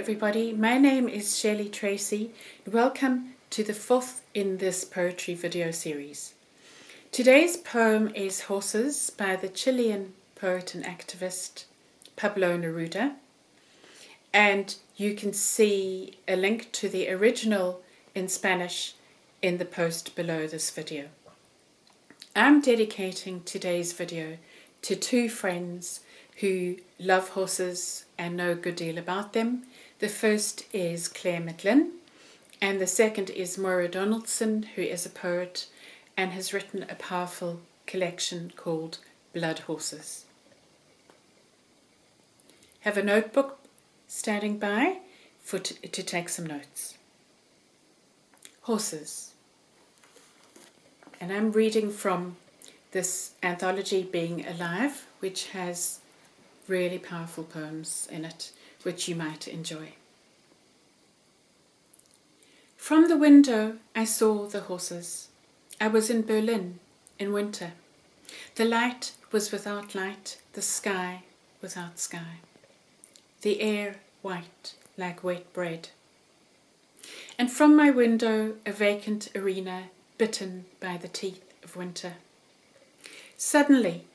everybody, my name is Shirley Tracy and welcome to the fourth in this poetry video series. Today's poem is Horses by the Chilean poet and activist Pablo Neruda, and you can see a link to the original in Spanish in the post below this video. I'm dedicating today's video to two friends who love horses and know a good deal about them. The first is Claire McLean, and the second is Moira Donaldson, who is a poet and has written a powerful collection called Blood Horses. Have a notebook standing by to take some notes. Horses. And I'm reading from this anthology, Being Alive, which has really powerful poems in it, which you might enjoy. From the window I saw the horses. I was in Berlin in winter. The light was without light, the sky without sky. The air white like wet bread. And from my window a vacant arena bitten by the teeth of winter. Suddenly,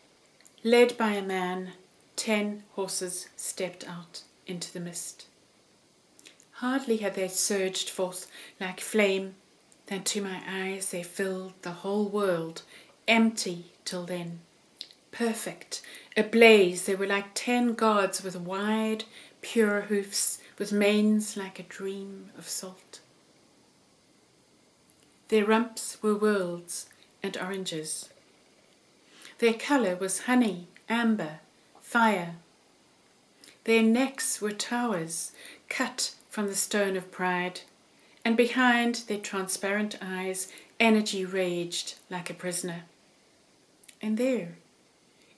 led by a man, 10 horses stepped out into the mist. Hardly had they surged forth like flame than to my eyes they filled the whole world, empty till then. Perfect, ablaze, they were like 10 gods with wide, pure hoofs, with manes like a dream of salt. Their rumps were worlds and oranges. Their colour was honey, amber, fire. Their necks were towers cut from the stone of pride, and behind their transparent eyes energy raged like a prisoner. And there,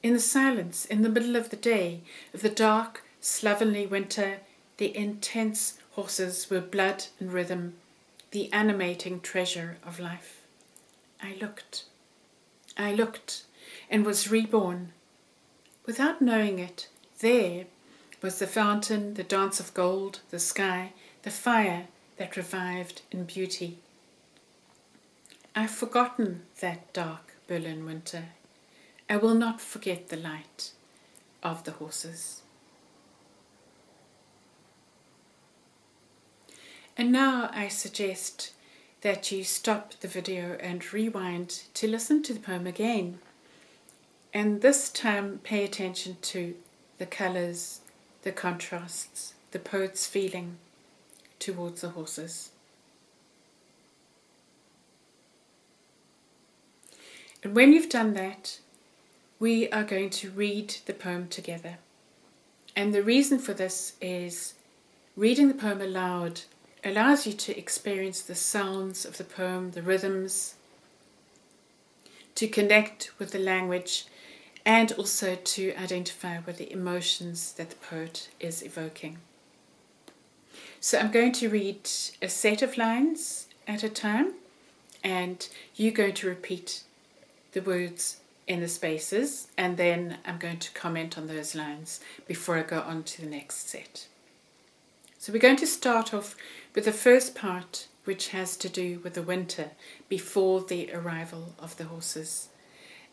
in the silence, in the middle of the day, of the dark, slovenly winter, the intense horses were blood and rhythm, the animating treasure of life. I looked, and was reborn. Without knowing it, there was the fountain, the dance of gold, the sky, the fire that revived in beauty. I've forgotten that dark Berlin winter. I will not forget the light of the horses. And now I suggest that you stop the video and rewind to listen to the poem again. And this time pay attention to the colours, the contrasts, the poet's feeling towards the horses. And when you've done that, we are going to read the poem together. And the reason for this is reading the poem aloud allows you to experience the sounds of the poem, the rhythms, to connect with the language, and also to identify with the emotions that the poet is evoking. So I'm going to read a set of lines at a time, and you're going to repeat the words in the spaces, and then I'm going to comment on those lines before I go on to the next set. So we're going to start off with the first part, which has to do with the winter before the arrival of the horses.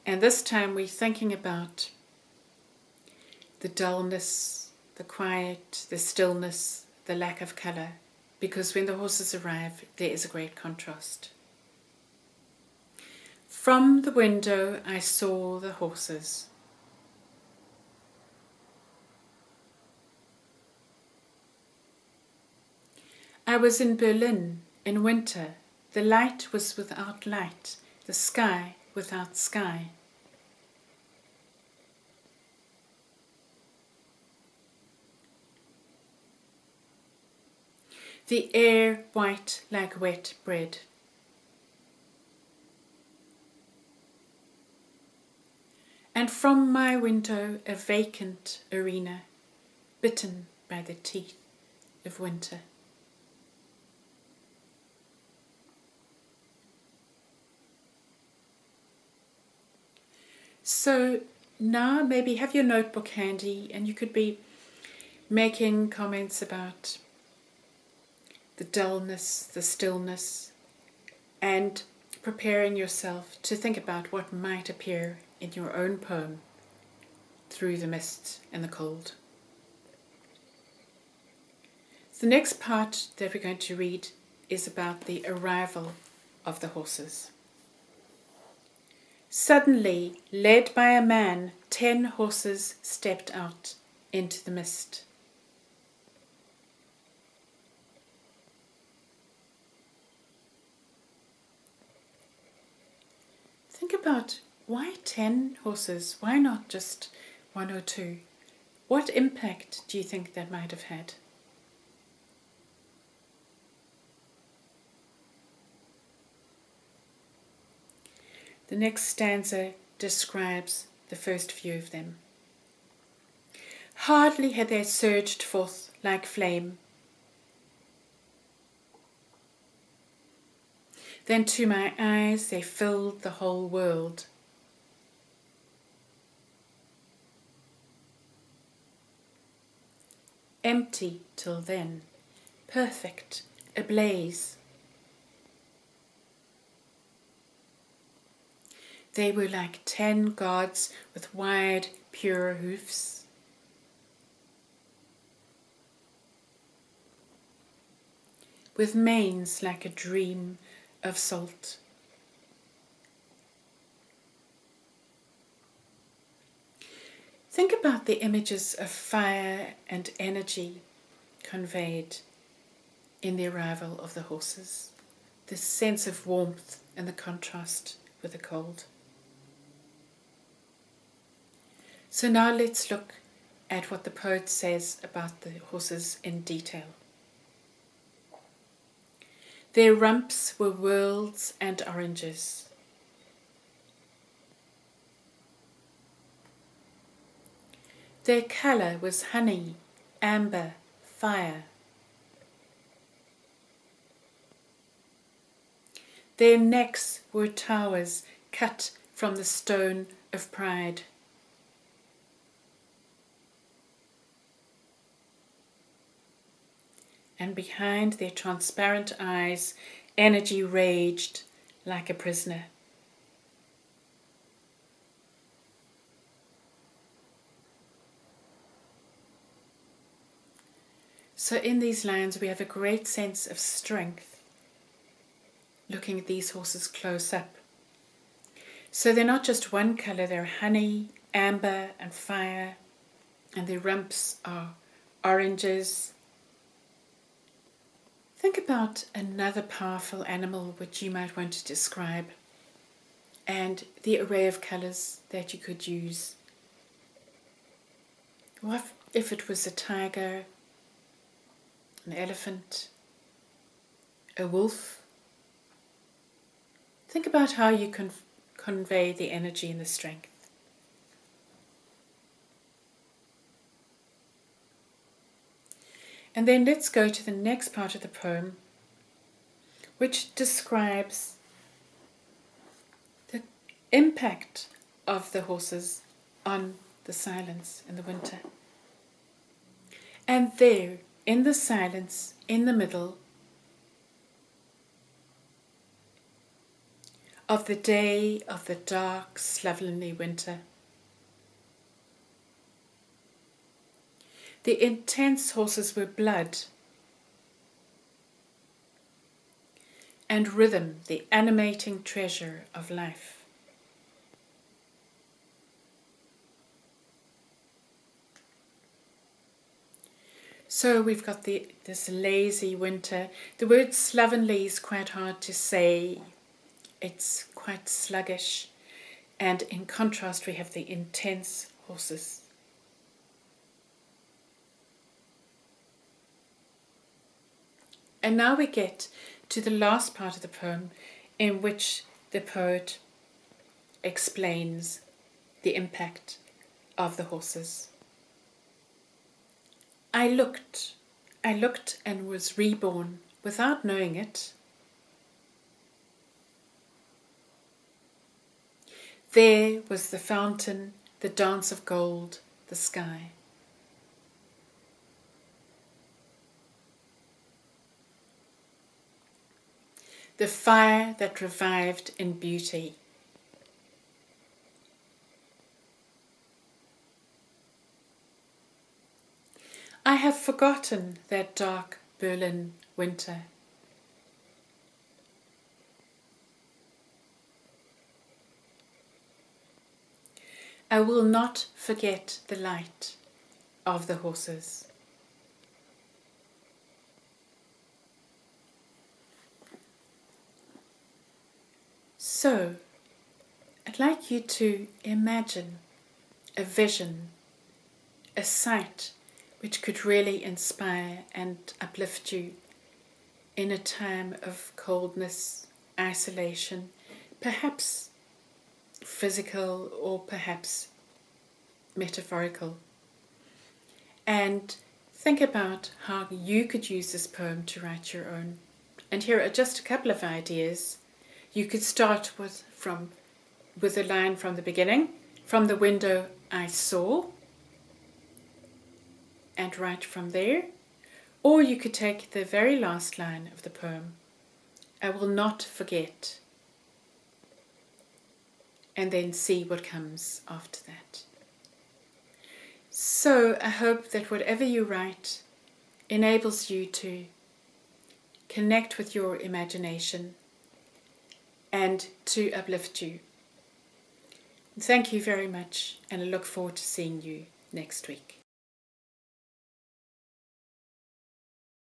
And this time we're thinking about the dullness, the quiet, the stillness, the lack of colour, because when the horses arrive, there is a great contrast. From the window I saw the horses. I was in Berlin in winter. The light was without light, the sky without sky. The air white like wet bread. And from my window a vacant arena, bitten by the teeth of winter. So now maybe have your notebook handy, and you could be making comments about the dullness, the stillness, and preparing yourself to think about what might appear in your own poem through the mist and the cold. The next part that we're going to read is about the arrival of the horses. Suddenly, led by a man, 10 horses stepped out into the mist. Think about, why 10 horses? Why not just 1 or 2? What impact do you think that might have had? The next stanza describes the first few of them. Hardly had they surged forth like flame, then to my eyes they filled the whole world. Empty till then, perfect, ablaze. They were like 10 gods with wide, pure hoofs. With manes like a dream of salt. Think about the images of fire and energy conveyed in the arrival of the horses. This sense of warmth and the contrast with the cold. So now let's look at what the poet says about the horses in detail. Their rumps were worlds and oranges. Their colour was honey, amber, fire. Their necks were towers cut from the stone of pride. And behind their transparent eyes, energy raged like a prisoner. So in these lines we have a great sense of strength, looking at these horses close up. So they're not just one colour, they're honey, amber and fire, and their rumps are oranges. Think about another powerful animal which you might want to describe and the array of colours that you could use. What if it was a tiger, an elephant, a wolf? Think about how you can convey the energy and the strength. And then let's go to the next part of the poem, which describes the impact of the horses on the silence in the winter. And there, in the silence, in the middle of the day of the dark, slovenly winter, the intense horses were blood and rhythm, the animating treasure of life. So we've got this lazy winter. The word slovenly is quite hard to say. It's quite sluggish. And in contrast we have the intense horses. And now we get to the last part of the poem in which the poet explains the impact of the horses. I looked and was reborn without knowing it. There was the fountain, the dance of gold, the sky. the fire that revived in beauty. I have forgotten that dark Berlin winter. I will not forget the light of the horses. So, I'd like you to imagine a vision, a sight which could really inspire and uplift you in a time of coldness, isolation, perhaps physical or perhaps metaphorical. And think about how you could use this poem to write your own. And here are just a couple of ideas. You could start with a line from the beginning, from the window I saw, and write from there. Or you could take the very last line of the poem, I will not forget, and then see what comes after that. So I hope that whatever you write enables you to connect with your imagination and to uplift you. Thank you very much, and I look forward to seeing you next week.